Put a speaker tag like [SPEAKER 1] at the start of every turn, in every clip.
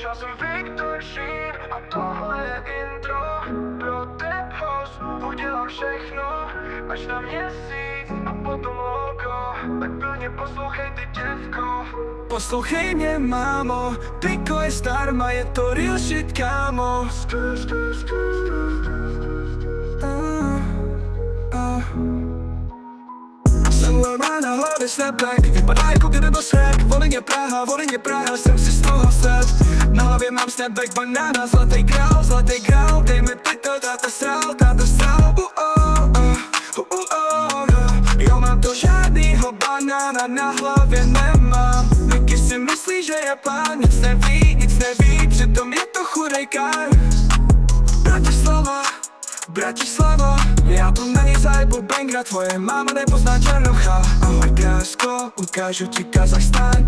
[SPEAKER 1] Já jsem Viktor Šín a tohle je intro. Pro Tap House udělám všechno, až na měsíc a potom logo. Tak plně poslouchej ty, děvko. Poslouchej mě, mámo, piko je zdarma, je to real shit, kámo. Jsem má na hlavě snapback, vypadá jako kdyby byl srek. Voleně Praha, jsem si z toho set. Na hlavě mám snapback, banána, zlatý grál. Dej mi pito, táta sral, Jo, mám to žádnýho banána, na hlavě nemám. Vicky si myslí, že je pán, nic neví, přitom je to chudej kár. Bratislava, já tu na něj zajebu bangra, tvoje máma nepozná Černocha. Ahoj krásko, ukážu ti Kazachstán,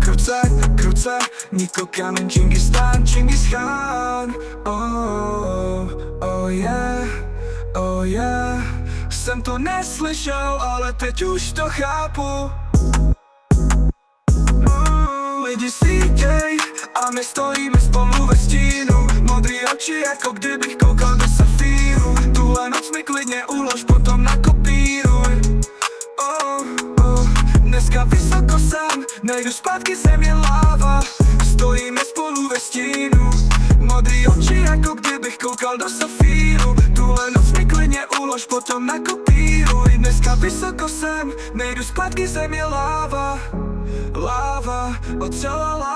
[SPEAKER 1] kruce, Niko Kamen, Džingis Khan. Oh yeah, jsem to neslyšel, ale teď už to chápu. Lidi sítěj a my stojíme spolu ve stínu. Modrý oči, jako kdybych koukal do safíru. Tuhle noc mi klidně ulož, potom nakopíruj. Dneska vysoko jsem, nejdu zpátky, zem je láva. Stojíme spolu ve stínu. Modrý oči, jako kdybych koukal do safíru. Tuhle noc mi klidně ulož, potom nakopíruj. Dneska vysoko jsem, nejdu zpátky, zem je láva. Láva, ocela láva.